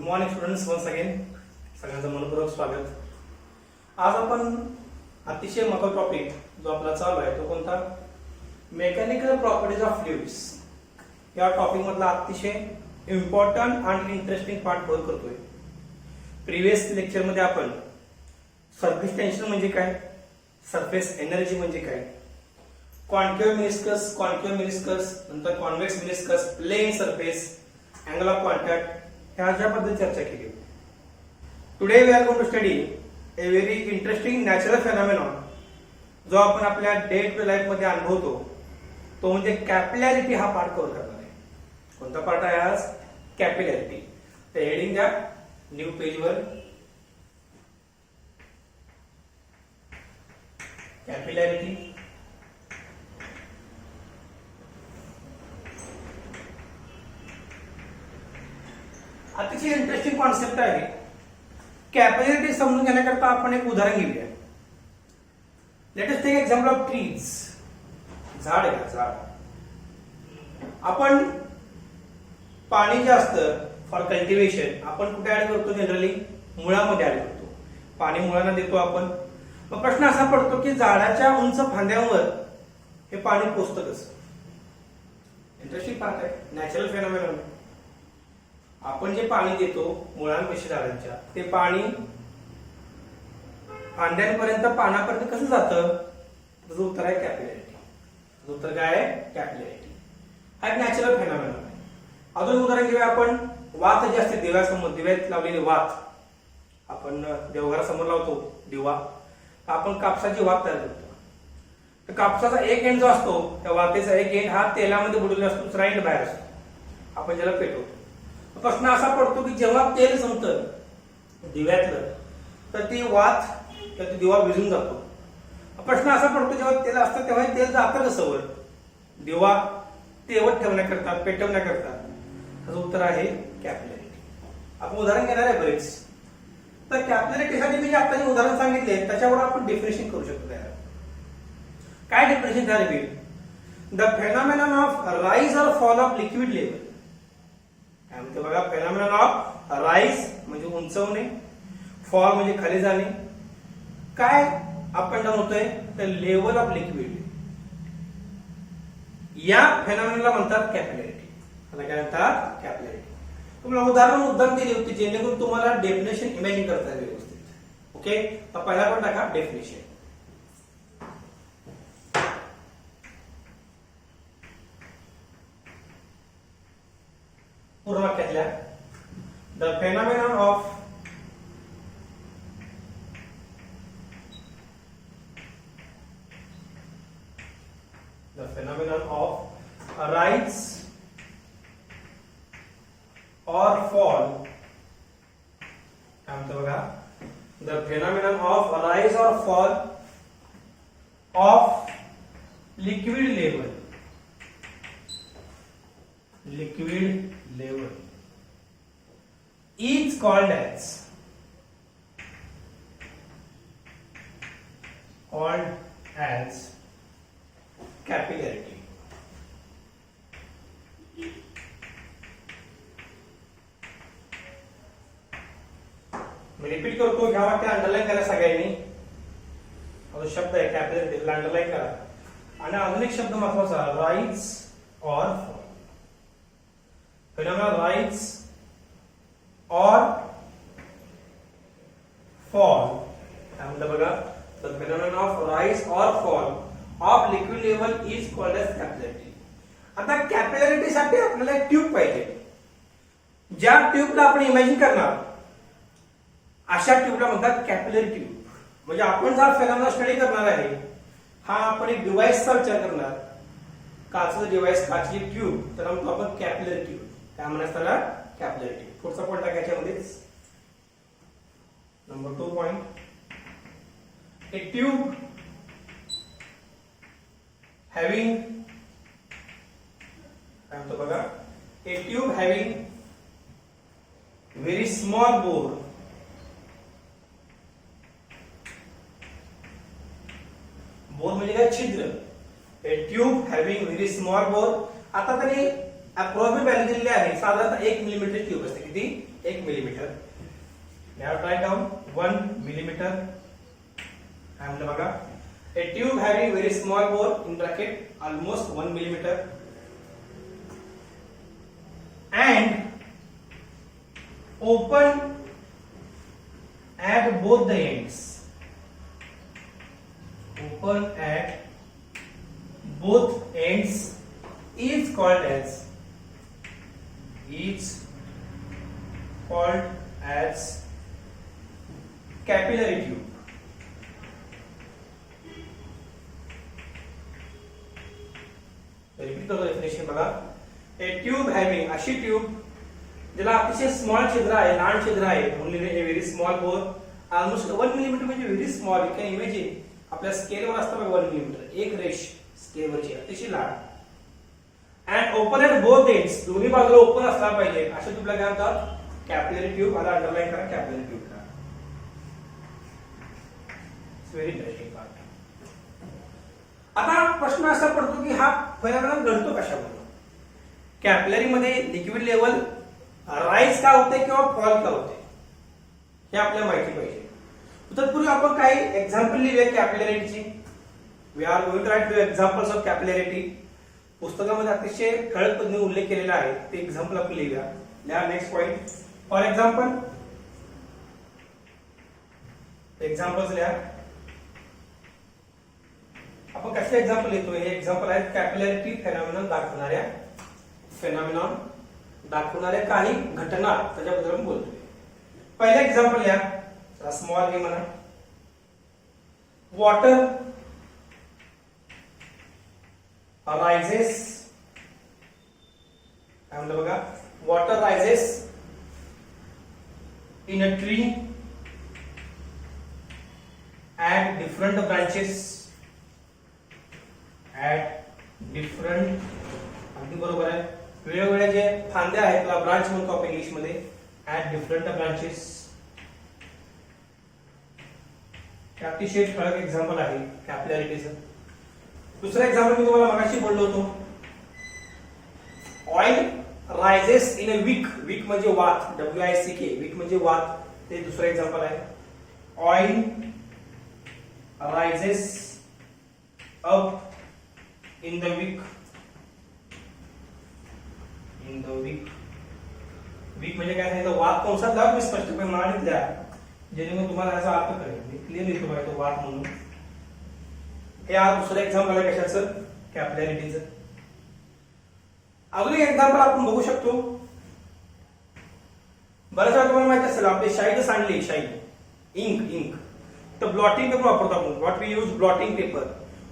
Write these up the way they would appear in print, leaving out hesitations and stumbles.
Morning students, once again सगळ्यांचं मनपूर्वक स्वागत. आज आपण अतिशय महत्त्वाचा टॉपिक जो आपला चालू आहे तो कोणता? Mechanical properties of fluids. या टॉपिक मधला अतिशय इम्पॉर्टंट आणि इंटरेस्टिंग पार्ट कव्हर करतोय. प्रिव्हियस लेक्चर मध्ये आपण सरफेस टेन्शन म्हणजे काय, सरफेस एनर्जी म्हणजे काय, कॉन्केव्ह मेनिस्कस, नंतर convex meniscus, plane surface, angle of contact ह्याच्याबद्दल चर्चा केली. Today we are going to study a very interesting natural phenomenon जो आपण आपल्या डे टू लाईफ मध्ये अनुभवतो, तो म्हणजे कॅपिलॅरिटी. हा पार्ट कव्हर करणार आहे. कोणता पार्ट आहे आज? कॅपिलॅरिटी. तर हेडिंग द्या न्यू पेजवर. कॅपिलॅरिटी. अतिशय इंटरेस्टिंग कॉन्सेप्ट आहे. कॅपिलॅरिटी समजून घेण्याकरता आपण एक उदाहरण घेऊया. Let us take example of trees. झाड आहे का? झाड. आपण पाणी जे असतं फॉर कल्टिवेशन आपण कुठे ऍड करतो? जनरली मुळामध्ये ऍड करतो. पाणी मुळांना देतो आपण. मग प्रश्न असा पडतो की झाडाच्या उंच फांद्यांवर हे पाणी पोचतं कसं? इंटरेस्टिंग पार्ट आहे. Natural phenomenon. आपण जे पाणी देतो मुळांपेक्षा झाडांच्या, ते पाणी फांद्यांपर्यंत पानापर्यंत कसं जातं? त्याचं उत्तर आहे कॅपिलॅरिटी. उत्तर काय आहे? कॅपिलॅरिटी. हा एक नॅचरल फेनॉमेनॉन आहे. अजून उदाहरण घेऊया आपण. वात जे असते दिव्यासमोर, दिव्यात लावलेली वात आपण देवघरासमोर लावतो दिवा. आपण कापसाची वात तयार करतो. तर कापसाचा एक एंड जो असतो, त्या वातेचा एक एंड हा तेलामध्ये बुडलेला असतो, दुसरा एंड बाहेर असतो. आपण ज्याला पेटवतो. प्रश्न असा पडतो की जेव्हा तेल संपतं दिव्यातलं तर ती वात किंवा दिवा विझून जातो. प्रश्न असा पडतो जेव्हा तेल असतं तेव्हा तेल जातं कसं वर? दिवा तेवत ठेवण्याकरता, पेटवण्याकरता. त्याचं उत्तर आहे कॅपिलॅरिटी. आपण उदाहरण घेणार आहे बरेच. तर कॅपिलॅरिटीसाठी मी जे आता जे उदाहरण सांगितले त्याच्यावर आपण डिफिनेशन करू शकतो. काय डिफिनेशन झाले मी? द फेनॉमेनॉन ऑफ राईज और फॉल ऑफ लिक्विड लेवल. काय म्हणते बघा? फेनॉमेनॉन ऑफ राईज म्हणजे उंचवणे, फॉल म्हणजे खाली जाणे. काय अप अँड डाऊन होतंय? तर लेवल ऑफ लिक्विड. या फेनॉमेनॉनला म्हणतात कॅपिलॅरिटी. त्याला काय म्हणतात? कॅपिलॅरिटी. तुम्हाला उदाहरण दिली होती जेणेकरून तुम्हाला डेफिनेशन इमॅजिन करता येईल व्यवस्थित. ओके, तर पहिला पण टाका डेफिनेशन. पूर्ण वाक्यातल्या द फेनॉमेनॉन ऑफ राइज और फॉल. काय म्हणतो बघा? द फेनॉमेनॉन ऑफ राइज और fall of liquid level. Liquid level is called as capillarity. Me repeat करतो, घ्या वाक्य अंडरलाईन करा सगळ्यांनी. शब्द आहे कॅपिलॅरिटी, अंडरलाईन करा. आणि अजून एक शब्द महत्वाचा, राइज और fall. Phenomenon rise or fall. मतलब बघा, the phenomenon of rise or fall of liquid level is called as capillarity. आता कॅपिलॅरिटी साठी आपल्याला एक ट्यूब पाहिजे. ज्या ट्यूबला आपण इमॅजिन करणार अशा ट्यूबला म्हणतात कॅपिलरी ट्यूब. म्हणजे आपण जर फेनॉमेनॉन स्टडी करणार आहे, हा आपण एक डिव्हाइसचा विचार करणार, काचेचं डिव्हाइस, काचेची ट्यूब, त्याला म्हणतो आपण कॅपिलरी ट्यूब. काय म्हणतात त्याला? कॅपिलॅरिटी. पुढचा पॉईंट टाकायच्यामध्ये number 2 point. A tube having, काय म्हणतो बघा? A tube having very small bore. Bore म्हणजे काय? छिद्र. A tube having very small bore. आता त्यांनी अप्रॉक्सिमेट व्हॅल्यू दिलेली आहे साधारणतः 1 मिलीमीटर ट्यूब असते. किती? 1 मिलीमीटर. नाव ट्राय डाऊन 1 मिलीमीटर. काय म्हणलं बघा, a tube having very small bore in bracket almost 1 millimeter and open at both the ends. Open at both ends is called as capillary tube. Repeat करतो definition बघा. A tube having, अशी tube ज्याला अतिशय small छिद्र आहे, लहान छिद्र आहे, only a very small bore, almost 1 millimetre म्हणजे very small. You can imagine आपल्या स्केलवर असतं बघा 1 मिलीमीटर, एक रेष स्केलवरची अतिशय लहान. And open at both ends, दोन्ही बाजूला ओपन असला पाहिजे. अशा ट्यूबला काय म्हणतात? Capillary tube. मला अंडरलाईन करा capillary tube. Very interesting part. आता प्रश्न असा पडतो की हा फेनॉमेनॉन घडतो कशामुळे? कॅपिलरी मध्ये लिक्विड लेवल राईज का होते किंवा फॉल का होते हे आपल्याला माहिती पाहिजे. तत्पूर्वी आपण काही एक्झाम्पल लिहूया कॅपिलॅरिटीची. We are going to write examples of capillarity. पुस्तकामध्ये अतिशय ठळक पद्धतीने उल्लेख केलेला आहे, ते एक्झाम्पल आपण लिहूया. लिहा next point. For example, examples लिहा. आपण कसले एक्झाम्पल लिहितो? हे एक्झाम्पल आहेत कॅपिलॅरिटी फेनॉमेनॉन दाखवणाऱ्या काही घटना, त्याच्याबद्दल आपण बोलतोय. पहिलं एक्झाम्पल लिहा, स्मॉल हे म्हणा. वॉटर रायझेस, काय म्हणलं बघा, water rises in a tree at different branches. अगदी बरोबर आहे. वेगवेगळ्या जे फांद्या आहेत त्याला ब्रांच म्हणतो आपण इंग्लिश मध्ये. At different branches. अतिशय ठळक एक्झाम्पल आहे कॅपिलॅरिटीचं. दुसरं एक्झाम्पल मी तुम्हाला मगाशी बोललो होतो. Oil rises in a wick. Wick म्हणजे वात, WICK. विक म्हणजे वात. ते दुसरं एक्झाम्पल आहे. Oil rises up in the wick. विक म्हणजे काय सांगितलं? वात कंसात लावा. मी स्पष्टपणे मांडीत द्या जेणेकरून तुम्हाला याचा अर्थ कळेल. मी क्लिअर लिहितो बघा तो वात म्हणून. हे आज दुसरं एक्झाम्पल आहे कशाचं? कॅपिलॅरिटीचं. अजून एक एक्झाम्पल आपण बघू शकतो. बऱ्याच वेळा तुम्हाला माहिती असेल आपली शाई जर सांडली, शाई इंक तर ब्लॉटिंग पेपर वापरतो आपण. What we use blotting paper.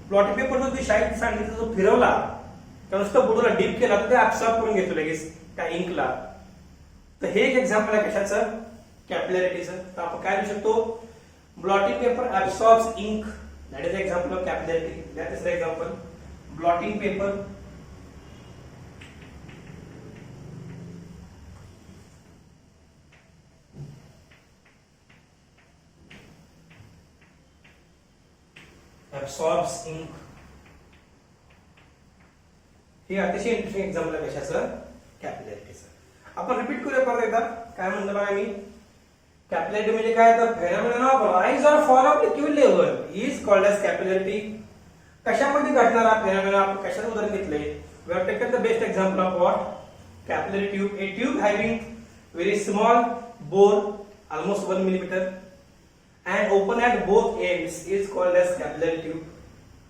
Blotting paper जो शाईट सांगितलं जो फिरवला त्या नुसतं बुडूला डीप केला तर ते ऍब्सॉर्ब करून घेतो लगेच त्या इंकला. तर हे एक एक्झाम्पल आहे कशाचं? कॅपिलॅरिटीचं. तर आपण काय लिहू शकतो? Blotting paper absorbs ink. That is example of capillarity. That is the example. ब्लॉटिंग पेपर absorbs ink. हे अतिशय इंटरेस्टिंग एक्झाम्पल आहे कशाचं? कॅपिलॅरिटीचं. आपण रिपीट करूया परत एकदा. काय म्हणलं बघा मी? कॅपिलॅरिटी म्हणजे काय? तर phenomenon of rise or fall of liquid level is called as capillarity. कशामध्ये घडणारा फेनॉमेनॉन? आपण कशाचं उदाहरण घेतलंय? We have taken the best example of what? Capillary tube. A tube having very small bore almost 1 millimetre and open at both ends is called as capillary tube.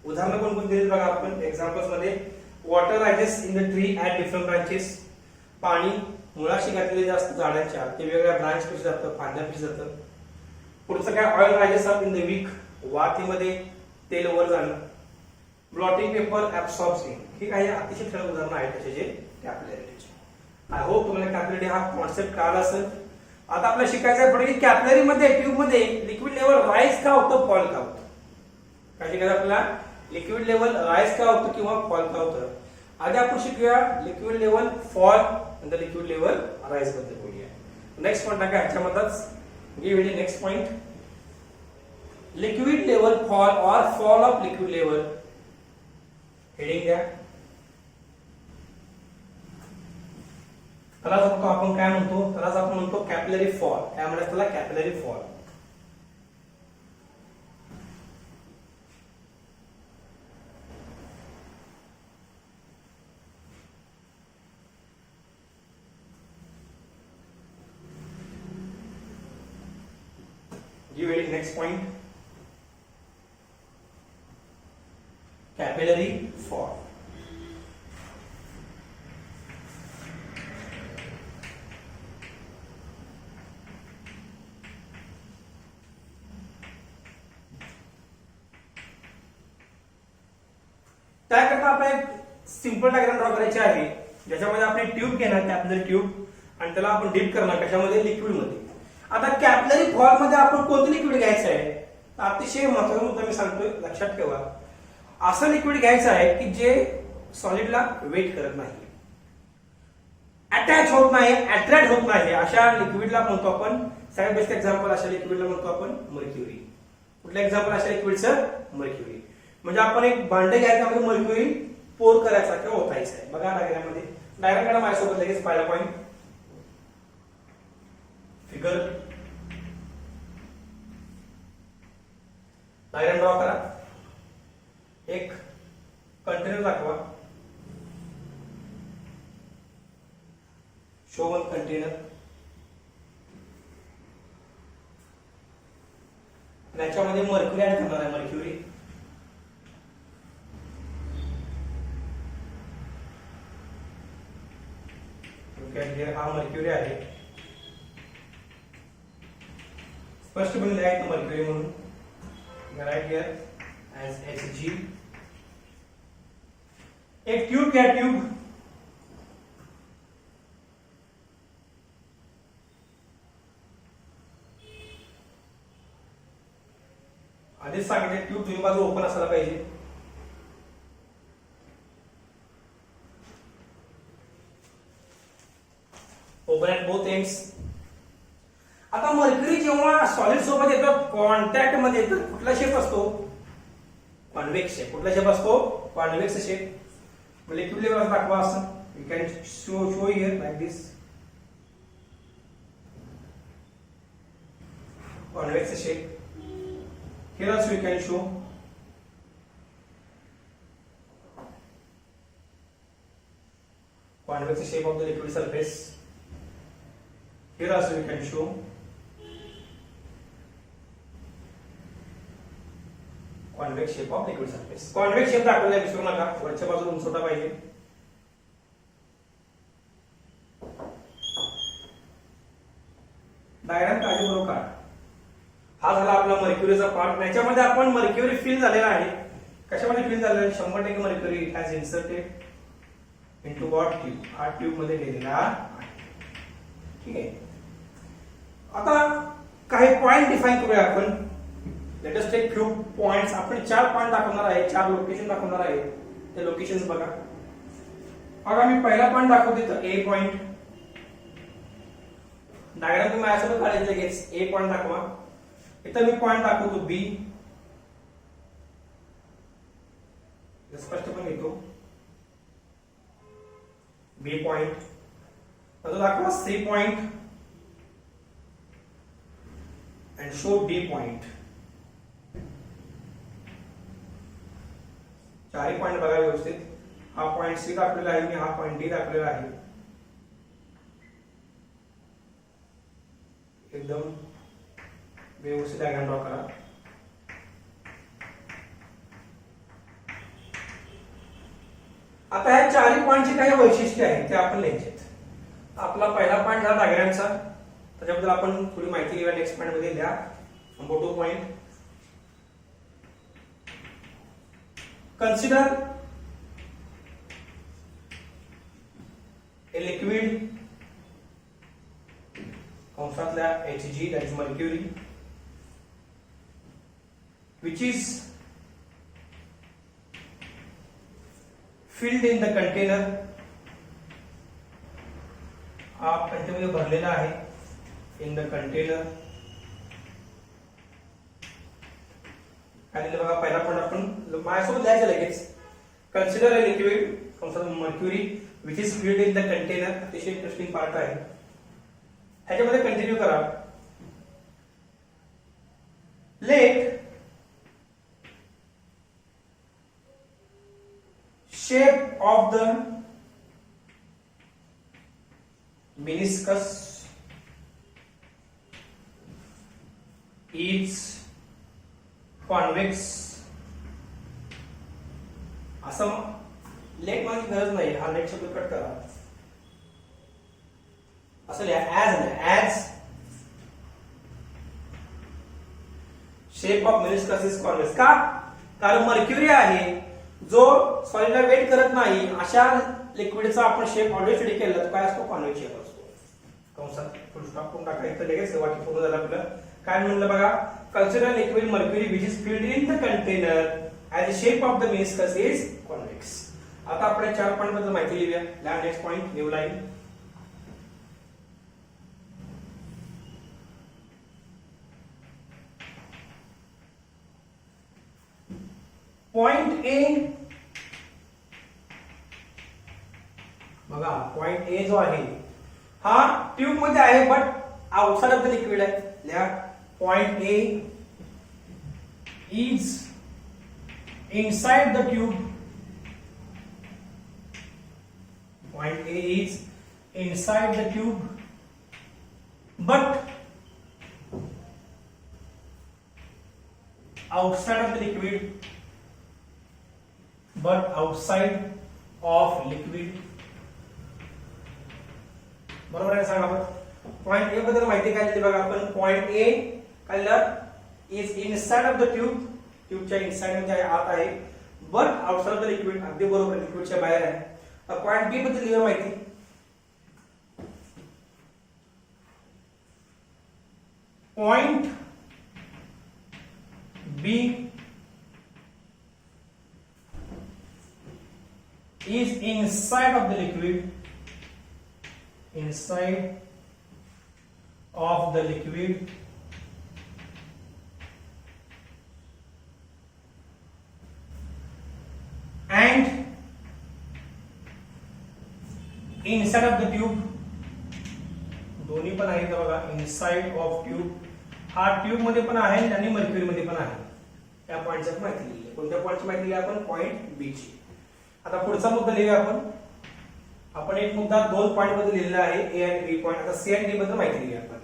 उदाहरण कोण दिले बघा आपण एक्झाम्पल्स मध्ये. Water rises in the tree at different branches. पाणी मुळाशी घातलेले असतं झाडांच्या, ते वेगवेगळ्या ब्रांच पेशी जातं, फांद्यापेशी जातं. पुढचं काय? Oil rises up in the wick. वातीमध्ये तेल वर जाणं. Blotting paper absorbs ink. ही काही अतिशय ठळक उदाहरणं आहेत त्याचे कॅपिलॅरिटीचे. आय होप तुम्हाला कॅपिलॅरिटी हा कॉन्सेप्ट कळाला असेल. आता आपल्याला शिकायचं आहे पुढे की कॅपिलरी मध्ये ट्यूब मध्ये लिक्विड लेवल राईज का होतं, फॉल का होतं? काय शिकायचं आपल्याला? लिक्विड लेवल राईज का होतं किंवा फॉल का होतं. आधी आपण शिकूया लिक्विड लेवल फॉल नंतर लिक्विड लेवल राईज बद्दल बोलूया. नेक्स्ट पॉइंट टाका ह्याच्यामध्येच. Give it next point. Liquid level fall और fall of liquid level. Heading द्या. त्यालाच आपण काय म्हणतो, त्यालाच आपण म्हणतो कॅपिलरी फॉल. काय म्हणतात त्याला? Capillary fall. Give it next point. Capillary fall. त्याकरता आपण एक सिंपल डायग्राम ड्रॉ करायची आहे, ज्याच्यामध्ये आपण ट्यूब घेणार, कॅपिलरी ट्यूब, आणि त्याला आपण डीप करणार कशामध्ये? लिक्विड मध्ये. आता कॅपिलरी फॉल मध्ये आपण कोणतं लिक्विड घ्यायचं आहे? अतिशय महत्त्वाचा मुद्दा मी सांगतोय, लक्षात ठेवा. असं लिक्विड घ्यायचं आहे की जे सॉलिडला वेट करत नाही, अटॅच होत नाही, अट्रॅक्ट होत नाही. अशा लिक्विडला म्हणतो आपण, सगळ्यात बेस्ट एक्झाम्पल अशा लिक्विडला म्हणतो आपण मर्क्युरी. कुठलं एक्झाम्पल अशा लिक्विडचं? मर्क्युरी. म्हणजे आपण एक भांडे घ्यायचं, त्यामध्ये मर्क्युरी पोर करायचा किंवा ओतायचा आहे. बघा डायग्राममध्ये, डायग्राम काढा माझ्यासोबत लगेच. पहिला पॉईंट फिगर, डायग्राम ड्रॉ करा. एक कंटेनर दाखवा, शो वन कंटेनर. याच्यामध्ये मर्क्युरी ऍड करणार आहे, मर्क्युरी. हा मर्क्युरी आहे, स्पष्टपणे लिहायचं मर्क्युरी म्हणून. Write here as Hg. एक ट्यूब घ्या, ट्यूब. आधीच सांगितले ट्यूब दोन्ही बाजू ओपन असायला पाहिजे. Open at both ends. आता मर्क्युरी जेव्हा सॉलिड सोबत येतो, कॉन्टॅक्ट मध्ये येतो, कुठला शेप असतो? Convex shape. कुठला शेप असतो? Convex shape. लिक्विड लेवल दाखवा असं. You can show here like this. Convex shape. Here also you can show convex shape of the liquid surface. Here also you can show convex shape of liquid surface. Convex shape दाखवलाय, विसरू नका. वरच्या बाजूला उंचवटा पाहिजे. Diagram काळजीपूर्वक काढा. हा झाला आपला मर्क्युरीचा पार्ट. याच्यामध्ये आपण मर्क्युरी फिल झालेला आहे. कशामध्ये फिल झालेला आहे? 100% mercury has inserted into what? Tube. हा ट्यूब मध्ये गेलेला आहे. ठीक आहे. आता काही पॉइंट डिफाइन करूया आपण. Let us take few points. आपण 4 पॉइंट दाखवणार आहे, 4 लोकेशन दाखवणार आहे. ते लोकेशन्स बघा. बघा मी पहिला पॉइंट दाखवते तर ए पॉइंट. डायग्राम तुम्ही माझ्यासोबत काढायचं लगेच. ए पॉइंट दाखवा. इथं मी पॉइंट दाखवतो बी. स्पष्टपणे येतो बी पॉइंट. आता दाखवा C point and show D point. चारही पॉइंट बघा व्यवस्थित. हा पॉइंट सी दाखवलेला आहे मी, हा पॉइंट डी दाखवलेला आहे. एकदम व्यवस्थित डायग्राम ड्रॉ करा. आता ह्या 4 पॉइंटची काही वैशिष्ट्ये आहेत ते आपण लिहायचे. आपला पहिला पॉइंट झाला डायग्रामचा, त्याच्याबद्दल आपण थोडी माहिती घेऊया. नेक्स्ट पॉइंट मध्ये लिहा. Number 2 point, consider a liquid कंसातल्या Hg, that is mercury, which is filled in the container. हा कंटेनर भरलेला आहे. In the container. आणि बघा पहिला पॉइंट आपण माझ्यासोबत लिहायचं लगेच. Consider a liquid mercury which is filled in the container. अतिशय इंटरेस्टिंग पार्ट आहे. ह्याच्यामध्ये कंटिन्यू करा. Let shape of the meniscus is convex. असं लेट मध्ये गरज नाही. हा लेट शब्द कट करा. असं लिहा as shape of meniscus is convex. का? कारण मर्क्युरी आहे जो सॉलिडला वेट करत नाही अशा लिक्विडचा आपण शेप ऑलरेडी स्टडी केला. तर काय असतो? कॉन्व्हेक्स शेप असतो. कंसात फुल स्टॉप करून टाकायचं. लगेच वाक्य पूर्ण झालं आपलं. काय म्हणलं बघा. Consider liquid mercury which is filled in the container as the shape of the meniscus is convex. आता आपण 4 पॉइंट बद्दल माहिती लिहूया. Next point new line. Point A बघा. पॉइंट ए जो आहे हा ट्यूब मध्ये आहे but outside of the liquid आहे. लिहा point A is inside the tube. Point A is inside the tube but outside of the liquid. but outside of liquid. बरोबर आहे. सांगा आपण. पॉइंट ए बद्दल माहिती काय दिली बघा आपण. पॉइंट ए काय is inside of the tube. ट्यूबच्या इनसाइड मध्ये आत आहे but outside of the liquid. अगदी बरोबर. लिक्विडच्या बाहेर आहे. पॉइंट बी बद्दल लिहा माहिती. Point B is inside of the liquid. Inside of the liquid and inside of the tube. दोन्ही पण आहेत बघा. Inside of tube. हा ट्यूब मध्ये पण आहे आणि मर्क्युरी मध्ये पण आहे. या पॉइंटची माहिती दिली. कोणत्या पॉइंटची माहिती दिली आपण? पॉइंट बी ची. आता पुढचा मुद्दा लिहूया आपण. आपण एक मुद्दा 2 पॉइंट बद्दल लिहिलेला आहे. ए आणि बी पॉइंट. आता सी आणि डी बद्दल माहिती लिहूया आपण.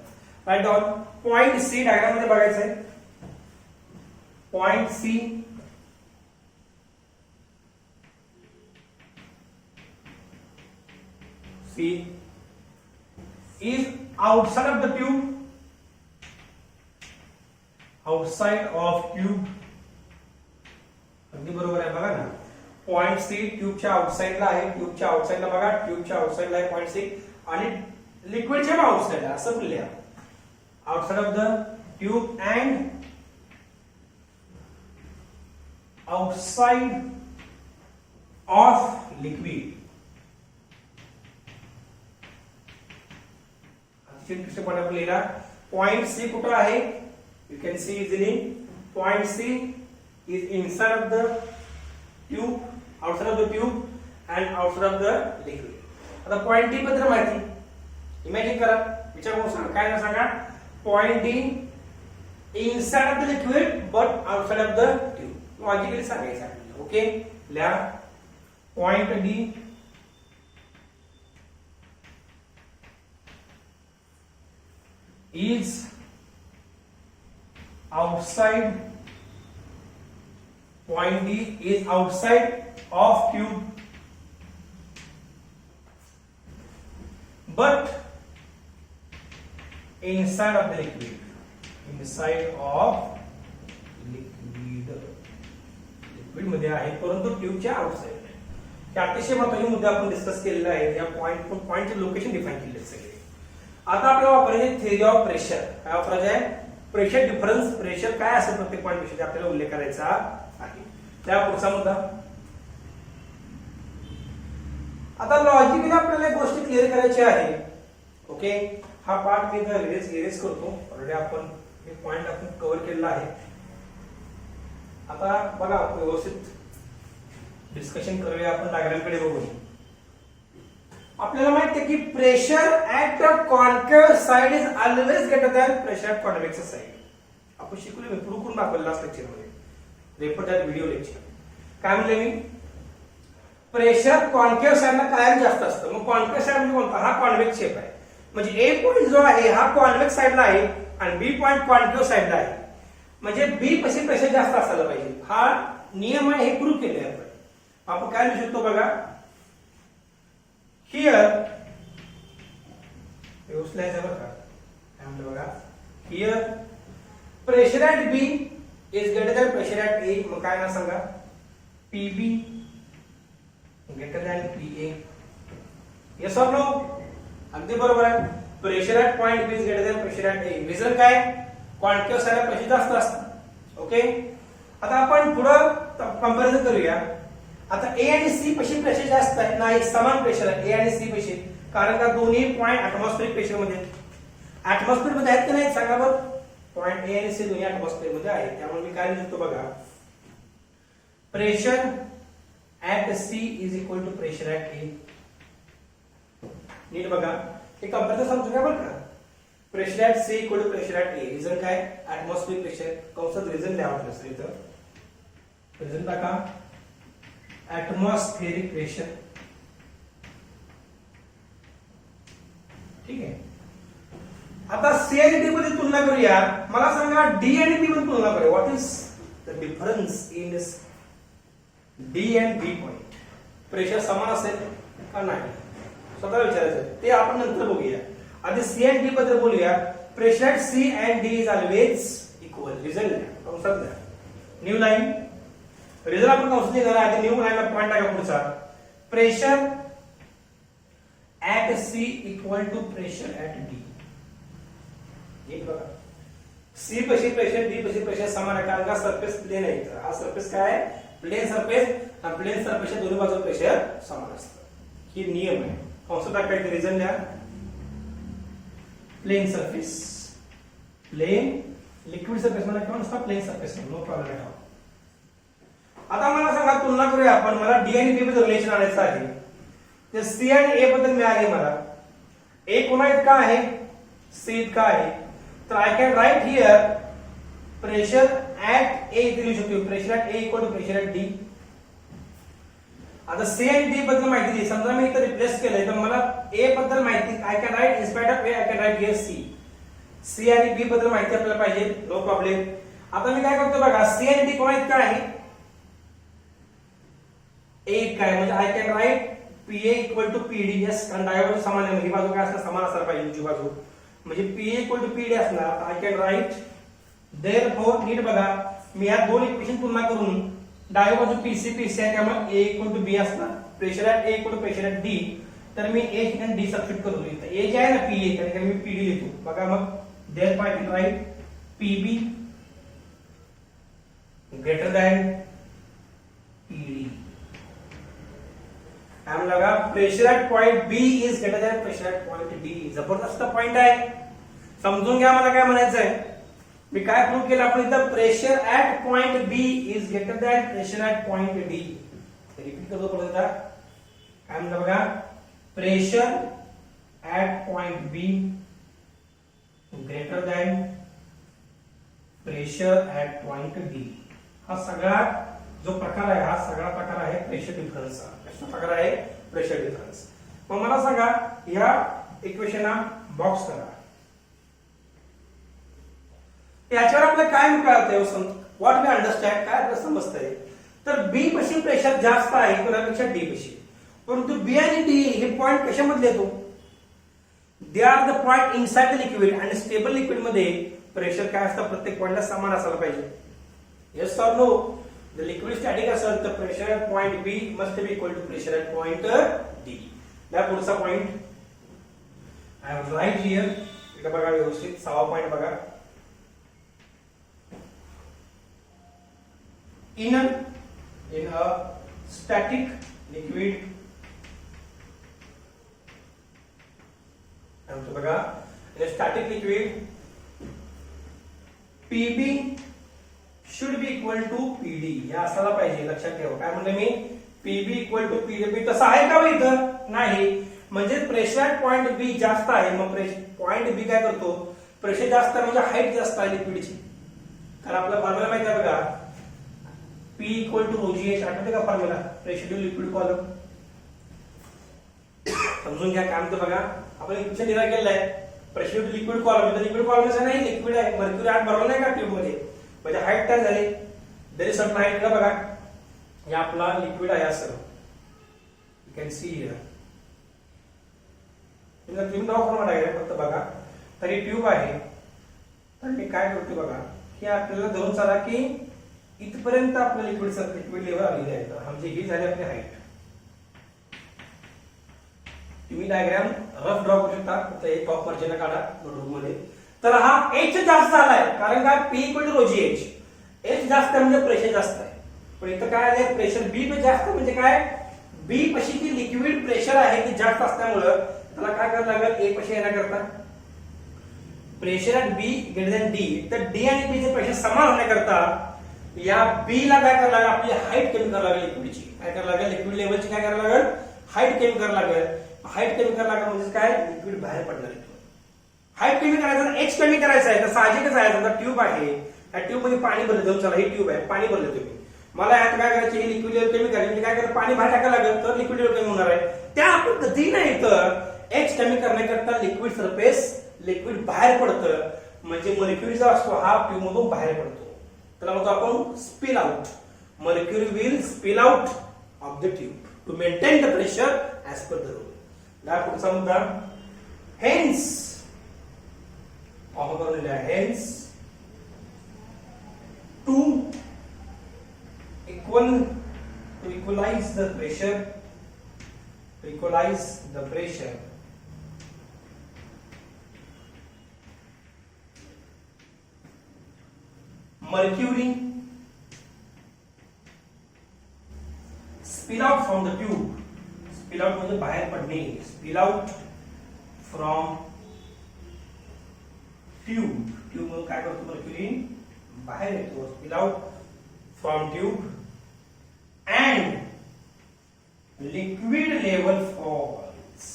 Write down. Point C diagram मध्ये बघायचं आहे. Point C is outside of the tube. Outside of tube. अगदी बरोबर आहे. बघा ना. पॉइंट सी ट्यूबच्या आउटसाइडला आहे. ट्यूबच्या आउटसाइडला बघा. ट्यूबच्या आउटसाइडला आहे पॉइंट सी आणि लिक्विडच्या आउटसाइडला असं लिहा. Outside of the tube and outside of liquid. दृष्टिकोन आपण लिहिला. पॉइंट सी कुठं आहे? You can see easily. Point C is inside of the tube, outside of the tube and outside of the liquid. आता पॉइंट डी बद्दल माहिती imagine करा. विचार करून सांगा. काय सांगा. Point D inside of the liquid but outside of the tube. Logically सांगायचं आपल्याला. ओके. लिहा. Point D is outside. Point D is outside of tube but inside of the liquid. Inside of liquid. Liquid मध्ये आहे परंतु ट्यूबच्या outside. हे अतिशय महत्त्वाचे मुद्दे आपण डिस्कस केलेले आहेत. या पॉइंटचे लोकेशन डिफाइन केले सगळे. आता आपल्याला वापरायचे थेरी ऑफ प्रेशर. काय वापरायचं आहे? Pressure difference. प्रेशर काय असेल प्रत्येक पॉइंट विषयी आपल्याला उल्लेख करायचा आहे. त्या पुढचा मुद्दा. आता लॉजिकली आपल्याला एक गोष्ट क्लिअर करायची आहे. ओके. हा पार्ट मी इरेज करतो. ऑलरेडी आपण एक पॉइंट आपण कव्हर केलेला आहे. आता बघा व्यवस्थित डिस्कशन करूया आपण डायग्रामकडे बघून. आपल्याला माहिती आहे की pressure at the concave side is always greater than pressure at convex side. आपण शिकलो मी प्रूव्ह करून दाखवलं लास्ट लेक्चर मध्ये. Refer that video lecture. काय म्हणले मी? प्रेशर कॉन्केव्ह साइडला कायम जास्त असतं. मग कॉन्केव्ह साइड म्हणजे कोणता? हा कॉन्वेक्स शेप आहे. म्हणजे ए पॉइंट जो आहे हा कॉन्वेक्स साइडला आहे आणि बी पॉइंट कॉन्केव्ह साइडला आहे. म्हणजे बी पाशी प्रेशर जास्त असायला पाहिजे. हा नियम आहे, हे प्रूव्ह केले आपण. आपण काय लिहू शकतो बघा. हिअर व्यवस्थित बघा काय म्हणतो बघा. Here pressure at B is greater than pressure at A. मग काय ना सांगा? PB greater than PA. Yes or no? अगदी बरोबर आहे. Pressure at point B is greater than pressure at A. Reason काय? कॉन्केव्ह साइडला प्रेशर जास्त असतं. ओके. आता आपण पुढं कंपॅरिझन करूया. आता ए आणि सी पाशी प्रेशर जास्त आहे? नाही, समान प्रेशर आहे ए आणि सी पाशी. कारण का दोन्ही पॉइंट ऍटमॉस्फेरिक प्रेशर मध्ये ऍटमॉस्फेअर मध्ये आहेत की नाही सांगा बरं. पॉइंट ए आणि सी दोन्ही ऍटमॉस्फेअर मध्ये आहेत. त्यामुळे मी काय लिहितो बघा. Pressure at C is equal to pressure at A. नीट बघा, हे कंपॅरिझन समजून घ्या बरं का. Pressure at C equal to pressure at A. Reason काय? Atmospheric pressure. कंसात रिझन लिहावं नसेल इथं. रिझन टाका. Atmospheric pressure. ठीक आहे. आता सी आणि डी मध्ये तुलना करूया. मला सांगा डी आणि बी मध्ये तुलना करूया. What is the difference in D and B point? Pressure समान असेल का नाही स्वतः विचारायचं. ते आपण नंतर बघूया. आधी सी अँड डी बद्दल बोलूया. Pressure at C and D is always equal. Reason कंसात द्या. New line. रिझन आपण कंसात लिहिणार आहे. न्यू लाईनला पॉइंट टाका पुढचा. Pressure at C equal to pressure at D. नीट बघा. सी पाशी प्रेशर डी पाशी प्रेशर समान आहे. कारण का सरफेस प्लेन आहे. हा सरफेस काय आहे? Plane surface. आणि प्लेन सरफेसच्या दोन्ही बाजूला प्रेशर समान असतं. ही नियम आहे. कंसात टाकायचं. रिझन द्या. Plane surface. Plane liquid surface मला किंवा नुसता प्लेन सरफेस. नो प्रॉब्लेम आहे. आता मला सांगा तुलना करूया आपण. मला डी आणि बी बद्दल रिलेशन आणायचं आहे. ते सी आणि ए बद्दल मिळाले मला. ए कोणा इतका आहे? सी इतका आहे. तर I can write here pressure at A इथे लिहू शकतो. Pressure at A equal to pressure at D. आता सी आणि डी बद्दल माहिती दिली. समजा मी इथे रिप्लेस केलंय तर मला ए बद्दल माहिती I can write in spite of A I can write here C. C आणि बी बद्दल माहिती आपल्याला पाहिजे. No problem. आता मी काय करतो बघा. सी आणि डी कोणा इतका आहे? ए इतका आहे. म्हणजे I can write PA equal to PD. Yes, कारण डायव्हर्ज समान आहे. ही बाजू काय असणार? समान असायला पाहिजे उंची बाजू. म्हणजे पीए इक्वल टू पीडी असणार. I can write therefore. नीट बघा, मी या दोन इक्वेशन तुलना करून डावी बाजू पीसी पीसी आहे त्यामुळे ए इक्वल टू बी असणार. Pressure at A equal to pressure at D. तर मी ए आणि डी सबस्टिट्यूट करून लिहितो. ए जे आहे ना पीए त्याने मी पीडी लिहितो. बघा मग therefore I can write PB greater than PD. काय लगा? Pressure at point B is greater than pressure at point D. जबरदस्त पॉइंट आहे. समजून घ्या मला काय म्हणायचं आहे. मी काय प्रूव्ह केलं आपण इथं? Pressure at point B is greater than pressure at point D. Repeat करतो परत एकदा. काय म्हणलं बघा. Pressure at point B greater than pressure at point D. हा सगळा जो प्रकार आहे हा सगळा प्रकार आहे प्रेशर डिफरन्सचा. कशा प्रकार आहे? Pressure difference. मग मला सांगा या इक्वेशनला बॉक्स करा. याच्यावर आपल्याला काय कळतंय? What we understand. काय आपल्याला समजतंय? तर बी पाशी प्रेशर जास्त आहे कोणापेक्षा डी पाशी. परंतु बी आणि डी हे पॉइंट कशामधले येतो? They are the point inside the liquid. आणि स्टेबल लिक्विड मध्ये प्रेशर काय असतं? प्रत्येक पॉइंटला समान असायला पाहिजे. Yes or no? The liquid static असेल तर pressure at point B must be equal to pressure at point D. त्या पुढचा point I am right here. इकडे बघा व्यवस्थित. 6वा पॉइंट बघा. in a static liquid बघा. in a static liquid PB should be equal to PD. या असायला पाहिजे. लक्षात ठेवा. काय म्हणलं मी? पीबी इक्वल टू पीबी तसं आहे का इथं नाही म्हणजे प्रेशर ऍट पॉइंट बी जास्त आहे मग पॉइंट बी काय करतो प्रेशर जास्त आहे म्हणजे हाईट जास्त आहे लिक्विडची कारण आपला फॉर्म्युला माहिती आहे बघा P इक्वल टू OGH आठवते का formula pressure to liquid column समजून घ्या काय म्हणतो बघा आपण इक्वेशन दिला गेलेलं आहे pressure to liquid column liquid column नाही लिक्विड आहे मर्क्युरी आत भरवलं नाही का ट्यूब मध्ये म्हणजे हाईट काय झाली तरी सम हाईट का बघा हे आपला लिक्विड आहे असं यू कॅन सी हिअर तुम्ही ट्यूब ड्रॉ करून टाकायला फक्त बघा तरी ट्यूब आहे तर मी काय करतो बघा की आपल्याला धरून चला की इथपर्यंत आपलं लिक्विड लेवल आलेली आहे तर आमची ही झाली आपली हाईट तुम्ही डायग्राम रफ ड्रॉ करू शकता फक्त एक टॉप मार्जिन काढा नोटबुक मध्ये तर हा H जास्त झालाय कारण काय P equal to OGH H जास्त आहे म्हणजे प्रेशर जास्त आहे पण इथं काय आलंय प्रेशर B पे जास्त म्हणजे काय B पशी की लिक्विड प्रेशर आहे ते जास्त असल्यामुळं त्याला काय करायला लागेल A पशी येण्याकरता pressure at B greater than D तर D आणि B चे प्रेशर समान होण्याकरता या B ला काय करायला लागेल आपली हाईट कमी करायला लागेल लिक्विडची काय करायला लागेल लिक्विड लेवलची काय करायला लागेल हाईट कमी करायला लागेल हाईट कमी करायला लागेल म्हणजे काय लिक्विड बाहेर पडणार आहे हाईट कमी करायचं H कमी करायचं आहे तर साहजिकच आहे समजा ट्यूब आहे या ट्यूब मध्ये पाणी भरलं जाऊन चला ही ट्यूब आहे पाणी भरलं तुम्ही मला यात काय करायचं हे लिक्विड लेवल कमी करायचं म्हणजे काय करायचं पाणी बाहेर टाकायला लागेल तर लिक्विड लेवल कमी होणार आहे त्या पद्धतीने इथं H कमी करण्याकरता लिक्विड सरफेस लिक्विड बाहेर पडतं म्हणजे मर्क्युरी जो असतो हा ट्यूब मधून बाहेर पडतो त्याला म्हणतो आपण spill out mercury will spill out of the tube to maintain the pressure as per the rule या पुढचा मुद्दा hence hence to equalize the pressure mercury spill out from the tube spill out म्हणजे बाहेर पडणे spill out from tube मग काय करतो mercury बाहेर येतो spill out from tube and liquid level falls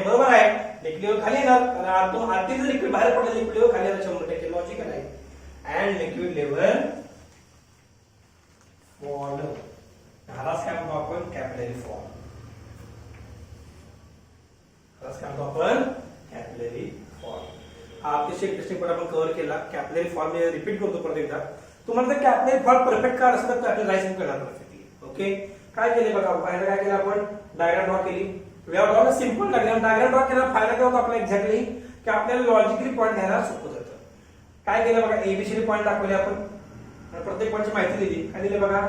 बरोबर आहे लिक्विड लेवल खाली येणार कारण आतून आतील जर लिक्विड बाहेर पडलं लिक्विड लेवल खाली येणार 100% लॉजिकल आहे and liquid level fall ह्यालाच काय म्हणतो आपण कॅपिलरी फॉल ह्यालाच काय म्हणतो आपण कॅपिलरी फॉल हा अतिशय इंटरेस्टिंग पण आपण कव्हर केला कॅपिलरी फॉल मी रिपीट करतो परत एकदा तुम्हाला जर कॅपिलरी फॉल परफेक्ट काय असेल तर आपल्याला लायसन करणार परफेक्टली ओके काय केले बघा पहिला काय केलं आपण डायग्राम ड्रॉ केली we have drawn a simple diagram draw केला फायदा काय होतो आपल्याला एक्झॅक्टली की आपल्याला लॉजिकली पॉईंट घ्यायला सोपं जातं काय केलं बघा एबीसीडी पॉईंट दाखवले आपण प्रत्येक पॉईंटची माहिती दिली काय दिली बघा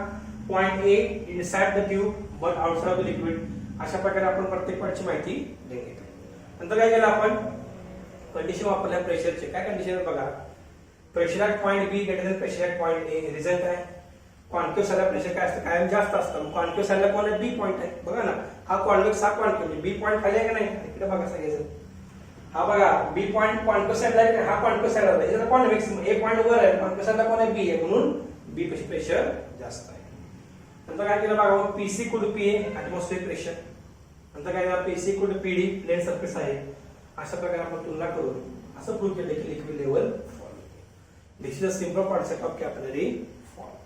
point A inside the tube but outside of the liquid अशा प्रकारे आपण प्रत्येक पॉईंटची माहिती घेतली नंतर काय केलं आपण कंडिशन वापरल्या प्रेशरचे काय कंडिशन बघा pressure at point B greater than pressure at point A result आहे कॉन्क्युव्ह साईडला प्रेशर काय असतं कायम जास्त असतं कॉन्क्युव्ह साईडला कोण आहे बी पॉइंट आहे बघा ना हा कॉन्व्हेक्स हा कॉन्क्युव्ह बी पॉइंट खाली आहे का नाही इकडे बघा सगळेजण हा बघा बी पॉइंट कॉन्क्युव्ह साईडला आहे हा कॉन्क्युव्ह साईडला आहे याचा कॉन्व्हेक्स ए पॉइंट वर आहे कॉन्क्युव्ह साईडला कोण आहे बी आहे म्हणून बी पेक्षा प्रेशर जास्त आहे नंतर काय केलं बघा PC equal to PA atmosphere pressure नंतर काय केलं PC equal to PD plane surface आहे अशा प्रकारे आपण तुलना करून असं प्रूव्ह केलं की liquid level This is a simple concept of capillary fall.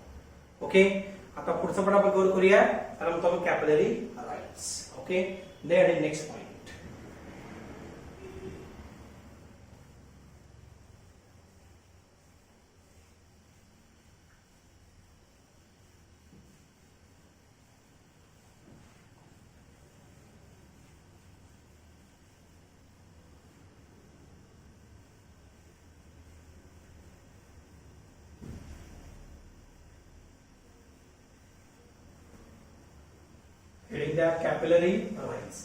Okay. आता पुढचं पण आपण कव्हर करूया त्याला म्हणतो आपण capillary rights okay then next point heading द्या कॅपिलरी राईट्स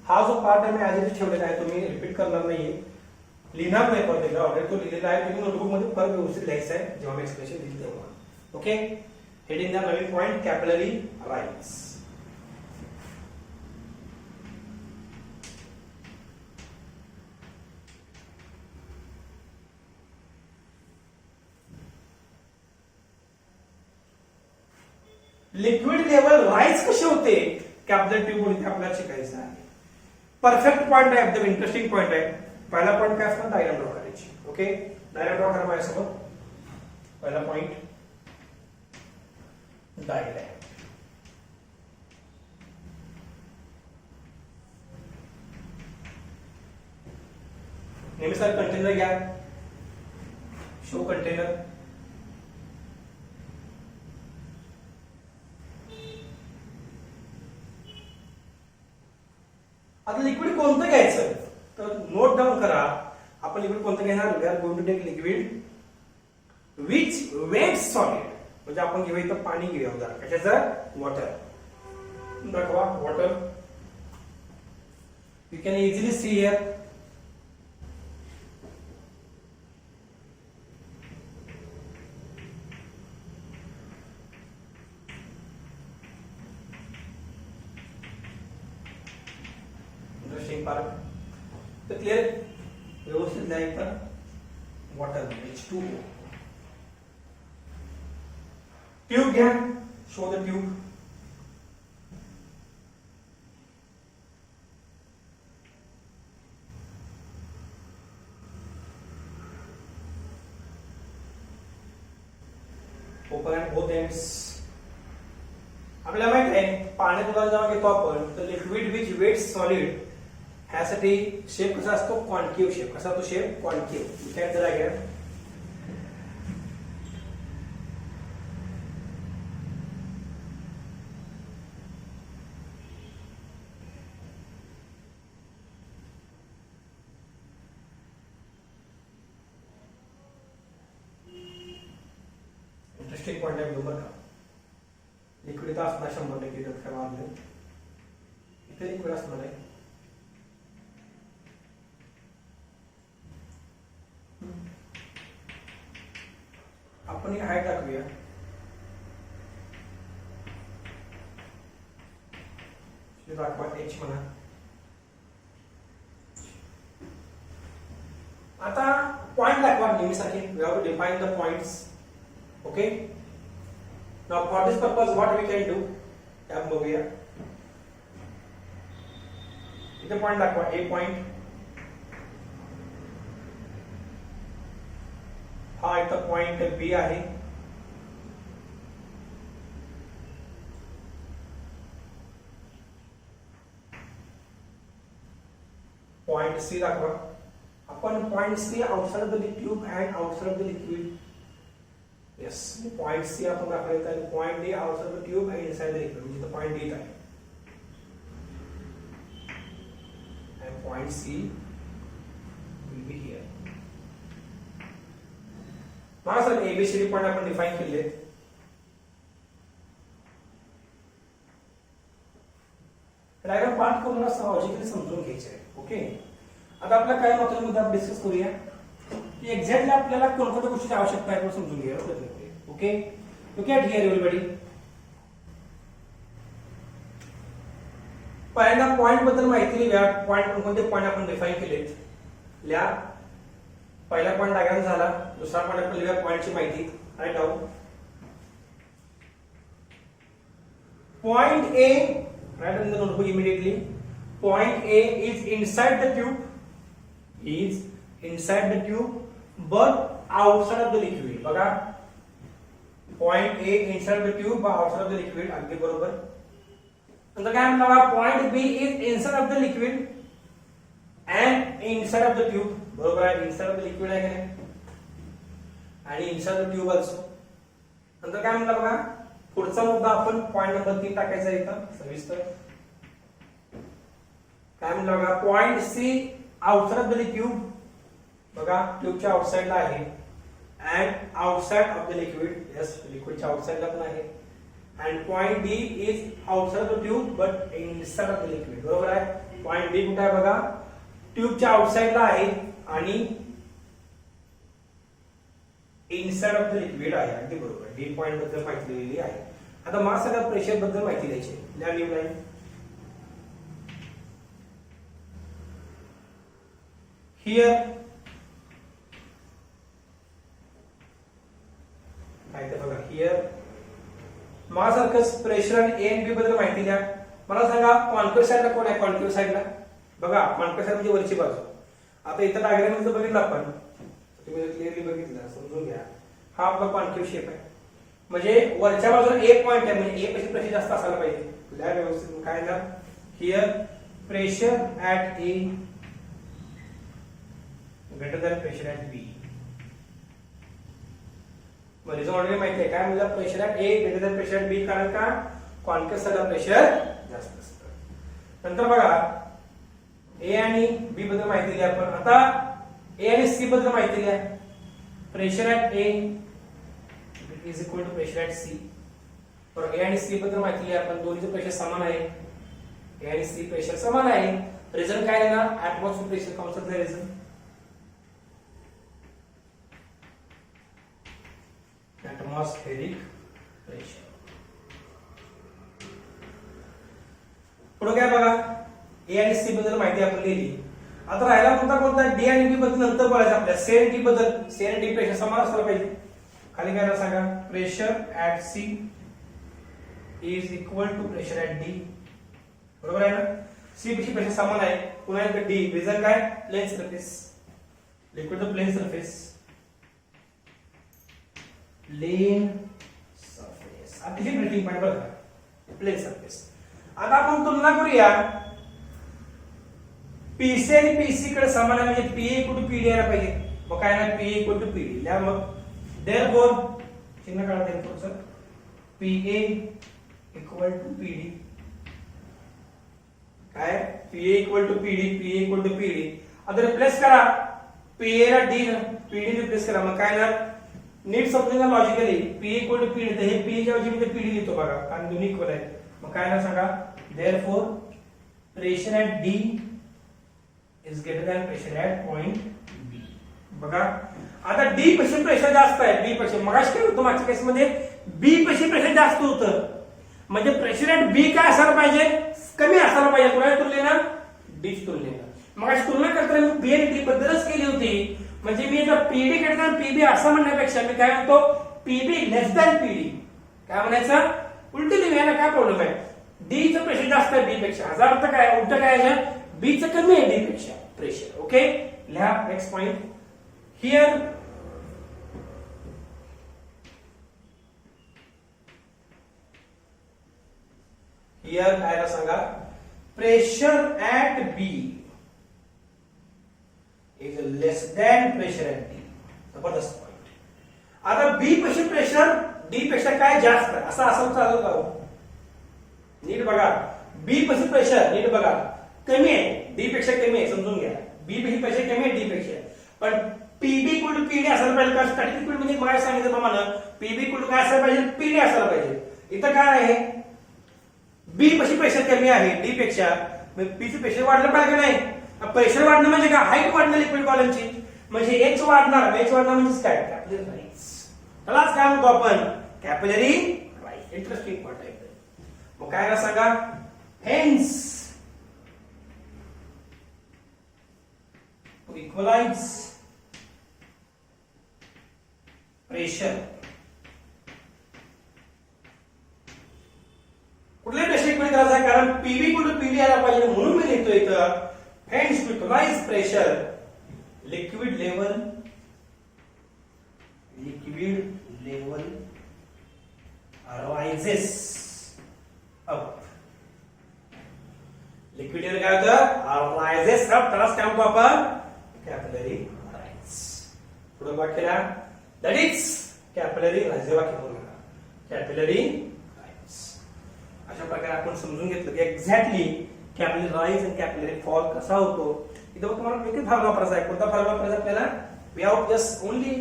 हा जो पार्ट आहे मी आधीच ठेवलेला आहे तुम्ही रिपीट करणार नाहीये लिहिणार नाही परत एकदा ऑलरेडी तो लिहिलेला आहे तुम्ही नोटबुक मध्ये परत व्यवस्थित लिहायचं आहे जेव्हा मी एक्सप्लेनेशन दिली तेव्हा ओके हेडिंग द्या नवीन point capillary rights liquid level rise कशी होते कॅपिलरी ट्यूब वरती आपल्याला शिकायचं आहे. परफेक्ट पॉइंट आहे, एकदम इंटरेस्टिंग पॉइंट आहे. पहिला पॉइंट काय असणार, डायग्राम ड्रॉ करायची. ओके, डायग्राम ड्रॉ करा माझ्यासोबत. पहिला पॉइंट डायग्राम. नेहमी सर कंटेनर घ्या, शो कंटेनर. आता लिक्विड कोणतं घ्यायचं तर नोट डाऊन करा. आपण लिक्विड कोणतं घेणार, we are going to take liquid which wet solid. म्हणजे आपण घेऊया इथं पाणी घेऊया उदाहरण, कशाचं, वॉटर. दाखवा water. You can easily see here. Interesting part. तर क्लिअर, व्यवस्थित लिहायचं. Water H2O. ट्यूब घ्या, show the tube. Open and both ends. आपल्याला माहित आहे पाण्यात उदाहरण जेव्हा घेतो आपण तर लिक्विड विच वेट सॉलिड ह्यासाठी शेप कसा असतो, कॉन्केव्ह शेप. कसा तो शेप, कॉन्केव्ह. काय जरा घ्या. इंटरेस्टिंग पॉइंट आहे बरोबर का. लिक्विड इथं असणार 100% त्यात काय वाद नाही. इथे लिक्विड असणार आहे. आपण एक हाय टाकूया. दाखवा H म्हणा. आता पॉइंट दाखवा नेहमीसाठी. We have to define the points. Okay, now for this purpose what we can do, आपण बघूया. इथे पॉइंट दाखवा, A पॉइंट. हा इथं पॉइंट B आहे. पॉइंट C दाखवा. आपण point C outside of the tube and outside of the liquid. Yes, point C आपण दाखवलेला आहे. Point D outside of the tube and inside the liquid. म्हणजे पॉइंट D आहे. And point C will be here. मला sir ABCD point आपण define केले. Diagram part करून असं लॉजिकली समजून घ्यायचे आहे. ओके, आता आपल्या काय महत्त्वाचे मुद्दे आपण डिस्कस करूया की एक्झॅक्टली आपल्याला कोणत्या गोष्टीची आवश्यकता आहे समजून घ्यायला प्रयत्न करूया. Okay, look at here everybody. पहिल्यांदा पॉइंट बद्दल माहिती लिहा. पॉइंट कोणते पॉइंट आपण डिफाइन केलेत लिहा. पहिला पॉइंट डायग्राम झाला. दुसरा पॉइंट आपण लिहा पॉइंटची माहिती. Write down. Point A, write in the notebook immediately. Point A is inside the tube, is inside the tube but outside of the liquid. बघा, point A inside the tube but outside of the liquid. अगदी बरोबर. नंतर काय म्हणलं, point B is inside of the liquid and inside of the tube. बरोबर आहे, inside of the liquid आहे की नाही, आणि inside the tube also. नंतर काय म्हणलं बघा, पुढचा मुद्दा आपण पॉइंट नंबर 3 टाकायचा इथं सविस्तर. काय म्हणलं बघा, point C outside of the tube. बघा, ट्यूबच्या आउटसाइडला आहे and outside of the liquid. yes, लिक्विडच्या आउटसाइडला पण आहे. and point D is outside of the tube but inside of the liquid. बरोबर आहे. पॉइंट D कुठे आहे बघा, ट्यूबच्या आउटसाइडला आहे आणि इनसाइड ऑफ द लिक्विड आहे. अगदी बरोबर. डी पॉइंट बद्दल माहिती दिलेली आहे. आता मला सगळ्या प्रेशर बद्दल माहिती द्यायची. लिहा न्यू लाईन. हियर काय ते बघा, हियर माझ्यासारखंच प्रेशर आणि ए आणि बी बद्दल माहिती द्या. मला सांगा कॉन्केव्ह साईडला कोण आहे? कॉन्केव्ह साईडला बघा, कॉन्केव्ह साईड म्हणजे वरची बाजू. आता इथं डायग्राम जर बघितलं आपण, तुम्ही क्लिअरली बघितलं समजून घ्या, हा आपला कॉन्केव्ह शेप आहे. म्हणजे वरच्या बाजूला ए पॉइंट आहे, म्हणजे ए पेक्षा प्रेशर जास्त असायला पाहिजे. तुला व्यवस्थित काय ना, here pressure at A greater than pressure at B. Reason already माहिती आहे काय, म्हणजे pressure at A greater than pressure at B, कारण का कॉन्केव्ह साईडला प्रेशर जास्त असतं. नंतर बघा ए आणि बी बद्दल माहिती द्या आपण. आता ए आणि सी बद्दल माहिती द्या. Pressure at A is equal to pressure at C. बरोबर, ए आणि सी बद्दल माहिती द्या आपण. दोन्हीचे प्रेशर समान आहे. ए आणि सी प्रेशर समान आहे. रिझन काय आहे ना, ऍटमॉस्फिअर प्रेशर कॉन्सेप्ट आहे रिझन. Atmospheric pressure. पुढे काय बघा, ए आणि सी बद्दल माहिती आपण लिहिली. आता राहिला कोणता डी आणि बी बद्दल नंतर बोलायचं आपल्याला. सी आणि डी बद्दल. सी आणि डी प्रेशर समान असलं पाहिजे. खाली काय ना सांगा, pressure at C is equal to pressure at D. बरोबर आहे ना, सी पेक्षा प्रेशर समान आहे. पुन्हा एकदा डी. रिझन काय, plane surface. Liquid the plane surface. Plane surface अतिशय ब्रीथिंग पॉइंट बघा, प्लेन सरफेस. आता आपण तुलना करूया. पीसी आणि पीसी कडे समान आहे, म्हणजे पीए इक्वल टू पीडी यायला पाहिजे. मग काय ना, पीए इक्वल टू पीडी. या मग देअरफॉर चिन्ह काढा therefore PA equal to PD. काय, PA equal to PD, PA equal to PD. आता रिप्लेस करा पीए ला डी, पीडी रिप्लेस करा. मग काय ना, नीट समजून घ्या logically. PA equal to PD, तर हे पीए च्या ऐवजी मी पीडी लिहितो बघा, कारण दोन्ही इक्वल आहेत. मग काय ना सांगा, therefore pressure at D is greater than pressure at point B. बघा आता डी पेक्षा प्रेशर जास्त आहे बी पेक्षा. मगाशी काय होतं मागच्या केस मध्ये, बी पेक्षा प्रेशर जास्त होतं. म्हणजे प्रेशर ऍट बी काय असायला पाहिजे, कमी असायला पाहिजे. कुणाच्या तुलनेनं, डी तुलनेनं. मगाशी तुलना करताना मी बी आणि डी बद्दलच केली होती. म्हणजे मी आता पीडी ग्रेटर दॅन पीबी असं म्हणण्यापेक्षा मी काय म्हणतो, पीबी लेस दॅन पीडी. काय म्हणायचं, उलटी लिहायला काय प्रॉब्लेम आहे. डी चं प्रेशर जास्त आहे बी पेक्षा. ह्याचा अर्थ काय, उलट काय आहे, बी चं कमी आहे डी पेक्षा प्रेशर. ओके, लिहा नेक्स्ट पॉइंट. हिअर काय सांगा, pressure at B is less than pressure at D. जबरदस्त पॉइंट. आता बी पेक्षा प्रेशर डी पेक्षा काय जास्त आहे असं असं चालू का, नीट बघा. बी पेक्षा प्रेशर नीट बघा कमी आहे, डी पेक्षा कमी आहे. समजून घ्या, बी पेक्षा प्रेशर कमी आहे डी पेक्षा. पण पीबी इक्वल टू पीडी असायला पाहिजे. का स्टॅटिक इक्वल म्हणजे मला सांगितलं प्रमाणे पीबी इक्वल टू काय असायला पाहिजे, पीडी असायला पाहिजे. इथं काय आहे, बी पेक्षा प्रेशर कमी आहे डी पेक्षा. पीचं प्रेशर वाढलं पाहिजे का नाही. प्रेशर वाढणं म्हणजे काय, हाईट वाढणं लिक्विड कॉलमची. म्हणजे एच वाढणार. एच वाढणार म्हणजे काय, कॅपिलरी राईज. त्यालाच काय म्हणतो आपण, कॅपिलरी राईज. इंटरेस्टिंग पॉइंट आहे. मग काय ना सांगा, हेन्स टू इक्वलाइज प्रेशर. कुठल्याही प्रेशर इक्वल करायचं आहे, कारण पीबी इक्वल टू पीडी यायला पाहिजे. म्हणून मी लिहितो इथं, hence to equalize pressure liquid level rises up. Liquid level काय होतं, rises up. त्यालाच काय म्हणतो आपण, कॅपिलरी राईज. पुढे वाक्याला दॅट इज कॅपिलरी राईज. वाक्य बोलू नका, कॅपिलरी राईज. अशा प्रकारे आपण समजून घेतलं की एक्झॅक्टली कॅपिलरी राईज आणि कॅपिलरी फॉल कसा होतो. इथं तुम्हाला एकच फॉर्म्युला वापरायचा आहे. कोणता फॉर्म्युला वापरायचा आपल्याला, we have just only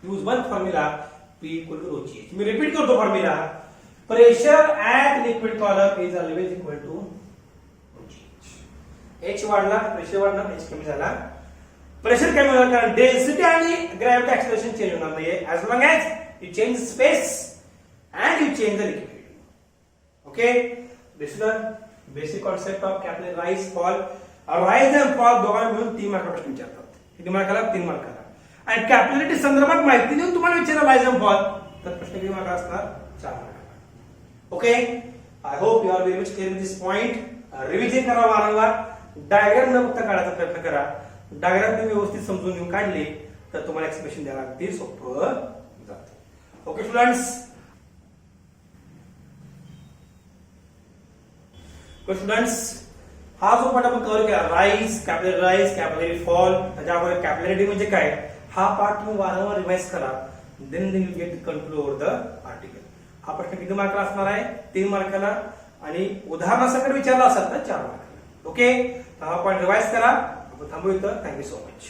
use one formula, P equal to rho G. मी रिपीट करतो formula, pressure at liquid column is always equal to rho G. H वाढला, प्रेशर वाढला, H कमी झाला. प्रेशर कमी होणार कारण डेन्सिटी आणि ग्रॅव्हिटी एक्सेलरेशन चेंज होणार नाहीये. As long as you change space and you change the liquid. Okay, this is the basic concept of capillary rise fall. Rise and fall दोघांना मिळून 3 मार्क प्रश्न विचारतात. किती मार्काला, 3 मार्काला. आणि कॅपिलरिटी संदर्भात माहिती देऊन तुम्हाला विचारलं राईज अँड फॉल, तर प्रश्न किती मार्क असणार, 4 मार्काला. Okay, I hope you are very much clear this point. Revision करा वारंवार. डायग्राम न बघता काढायचा प्रयत्न करा. डायग्राम तुम्ही व्यवस्थित समजून घेऊन काढले तर तुम्हाला एक्सप्रेशन द्यायला अगदी सोपं जातं. Okay students. स्टुडंट्स, हा जो पाठ आपण कव्हर केला राईज, कॅपिलरी फॉल, त्याच्यावर कॅपिलॅरिटी म्हणजे काय, हा पाठ तुम्ही वारंवार रिवाइज करा. Then you get control over the article. हा प्रश्न किती मार्काला असणार आहे, 3 मार्काला, आणि उदाहरणासकट विचारला असेल तर 4 मार्काला. ओके, तर हा पॉईंट रिवाइज करा. आपण थांबू इथं. Thank you so much.